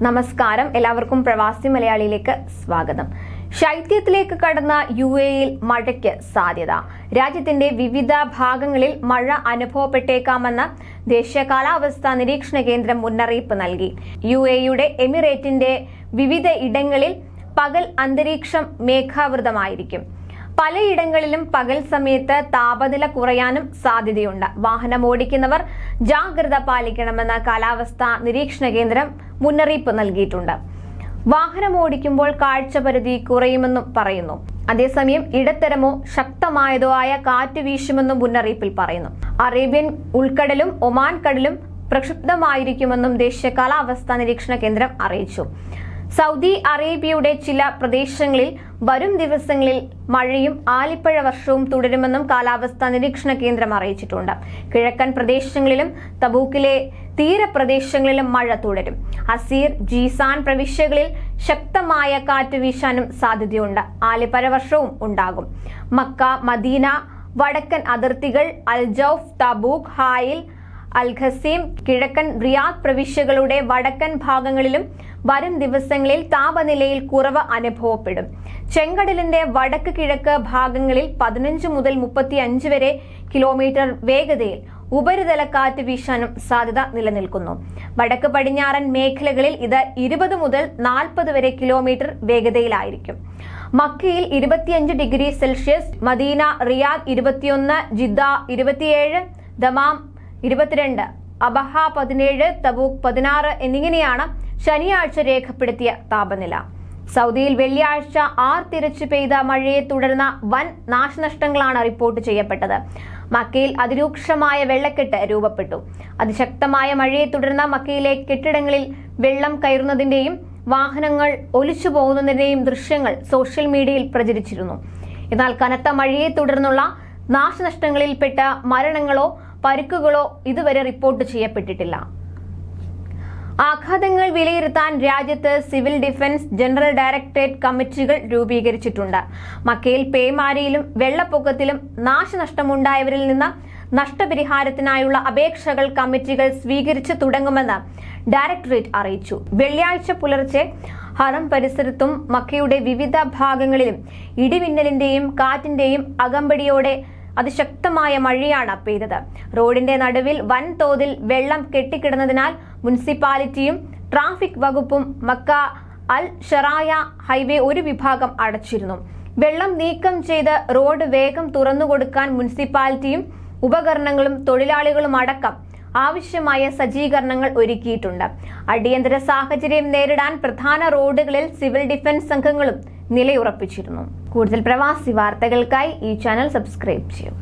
നമസ്കാരം, എല്ലാവർക്കും പ്രവാസി മലയാളിയിലേക്ക് സ്വാഗതം. ശൈത്യത്തിലേക്ക് കടന്ന UAE-യിൽ മഴയ്ക്ക് സാധ്യത. രാജ്യത്തിന്റെ വിവിധ ഭാഗങ്ങളിൽ മഴ അനുഭവപ്പെട്ടേക്കാമെന്ന് ദേശീയ കാലാവസ്ഥാ നിരീക്ഷണ കേന്ദ്രം മുന്നറിയിപ്പ് നൽകി. UAE-യുടെ എമിറേറ്റിന്റെ വിവിധ ഇടങ്ങളിൽ പകൽ അന്തരീക്ഷം മേഘാവൃതമായിരിക്കും. പലയിടങ്ങളിലും പകൽ സമയത്ത് താപനില കുറയാനും സാധ്യതയുണ്ട്. വാഹനം ഓടിക്കുന്നവർ ജാഗ്രത പാലിക്കണമെന്ന് കാലാവസ്ഥാ നിരീക്ഷണ കേന്ദ്രം മുന്നറിയിപ്പ് നൽകിയിട്ടുണ്ട്. വാഹനം ഓടിക്കുമ്പോൾ കാഴ്ചപരിധി കുറയുമെന്നും പറയുന്നു. അതേസമയം ഇടത്തരമോ ശക്തമായതോ ആയ കാറ്റ് വീശുമെന്നും മുന്നറിയിപ്പിൽ പറയുന്നു. അറേബ്യൻ ഉൾക്കടലും ഒമാൻ കടലും പ്രക്ഷുബ്ധമായിരിക്കുമെന്നും ദേശീയ കാലാവസ്ഥാ നിരീക്ഷണ കേന്ദ്രം അറിയിച്ചു. സൗദി അറേബ്യയുടെ ചില പ്രദേശങ്ങളിൽ വരും ദിവസങ്ങളിൽ മഴയും ആലിപ്പഴ വർഷവും തുടരുമെന്നും കാലാവസ്ഥാ നിരീക്ഷണ കേന്ദ്രം അറിയിച്ചിട്ടുണ്ട്. കിഴക്കൻ പ്രദേശങ്ങളിലും തബൂക്കിലെ തീരപ്രദേശങ്ങളിലും മഴ തുടരും. അസീർ, ജീസാൻ പ്രവിശ്യകളിൽ ശക്തമായ കാറ്റ് വീശാനും സാധ്യതയുണ്ട്. ആലിപ്പഴ വർഷവും ഉണ്ടാകും. മക്ക, മദീന, വടക്കൻ അതിർത്തികൾ, അൽജൌഫ്, തബൂക്ക്, ഹായിൽ, അൽഖസീം, കിഴക്കൻ റിയാദ് പ്രവിശ്യകളുടെ വടക്കൻ ഭാഗങ്ങളിലും വരും ദിവസങ്ങളിൽ താപനിലയിൽ കുറവ് അനുഭവപ്പെടും. ചെങ്കടലിന്റെ വടക്ക് കിഴക്ക് ഭാഗങ്ങളിൽ 15 മുതൽ 35 വരെ കിലോമീറ്റർ വേഗതയിൽ ഉപരിതല കാറ്റ് വീശാനും സാധ്യത നിലനിൽക്കുന്നു. വടക്ക് പടിഞ്ഞാറൻ മേഖലകളിൽ ഇത് 20 മുതൽ 40 വരെ കിലോമീറ്റർ വേഗതയിലായിരിക്കും. മക്കയിൽ 25 degree Celsius, Medina, Riyadh 21, Jeddah 27, Dammam 22, Abha 17, Tabuk 16 എന്നിങ്ങനെയാണ് ശനിയാഴ്ച രേഖപ്പെടുത്തിയ താപനില. സൗദിയിൽ വെള്ളിയാഴ്ച ആർത്തിരച്ചു പെയ്ത മഴയെ തുടർന്ന് വൻ നാശനഷ്ടങ്ങളാണ് റിപ്പോർട്ട് ചെയ്യപ്പെട്ടത്. മക്കയിൽ അതിരൂക്ഷമായ വെള്ളക്കെട്ട് രൂപപ്പെട്ടു. അതിശക്തമായ മഴയെ തുടർന്ന് മക്കയിലെ കെട്ടിടങ്ങളിൽ വെള്ളം കയറുന്നതിന്റെയും വാഹനങ്ങൾ ഒലിച്ചു പോകുന്നതിന്റെയും ദൃശ്യങ്ങൾ സോഷ്യൽ മീഡിയയിൽ പ്രചരിച്ചിരുന്നു. എന്നാൽ കനത്ത മഴയെ തുടർന്നുള്ള നാശനഷ്ടങ്ങളിൽപ്പെട്ട മരണങ്ങളോ പരിക്കുകളോ ഇതുവരെ റിപ്പോർട്ട് ചെയ്യപ്പെട്ടിട്ടില്ല. ആഘാതങ്ങൾ വിലയിരുത്താൻ രാജ്യത്ത് സിവിൽ ഡിഫൻസ് ജനറൽ ഡയറക്ടറേറ്റ് കമ്മിറ്റികൾ രൂപീകരിച്ചിട്ടുണ്ട്. മക്കയിൽ പേമാരിയിലും വെള്ളപ്പൊക്കത്തിലും നാശനഷ്ടമുണ്ടായവരിൽ നിന്ന് നഷ്ടപരിഹാരത്തിനായുള്ള അപേക്ഷകൾ കമ്മിറ്റികൾ സ്വീകരിച്ചു തുടങ്ങുമെന്ന് ഡയറക്ടറേറ്റ് അറിയിച്ചു. വെള്ളിയാഴ്ച പുലർച്ചെ ഹറം പരിസരത്തും മക്കയുടെ വിവിധ ഭാഗങ്ങളിലും ഇടിമിന്നലിന്റെയും കാറ്റിന്റെയും അകമ്പടിയോടെ അതിശക്തമായ മഴയാണ് പെയ്തത്. റോഡിന്റെ നടുവിൽ വൻതോതിൽ വെള്ളം കെട്ടിക്കിടന്നതിനാൽ മുനിസിപ്പാലിറ്റിയും ട്രാഫിക് വകുപ്പും മക്ക അൽ ഷറായ ഹൈവേ ഒരു വിഭാഗം അടച്ചിരുന്നു. വെള്ളം നീക്കം ചെയ്ത് റോഡ് വേഗം തുറന്നുകൊടുക്കാൻ മുനിസിപ്പാലിറ്റിയും ഉപകരണങ്ങളും തൊഴിലാളികളും അടക്കം ആവശ്യമായ സജ്ജീകരണങ്ങൾ ഒരുക്കിയിട്ടുണ്ട്. അടിയന്തര സാഹചര്യം നേരിടാൻ പ്രധാന റോഡുകളിൽ സിവിൽ ഡിഫൻസ് സംഘങ്ങളും നിലയുറപ്പിച്ചിരുന്നു. കൂടുതൽ പ്രവാസി വാർത്തകൾക്കായി ഈ ചാനൽ സബ്സ്ക്രൈബ് ചെയ്യൂ.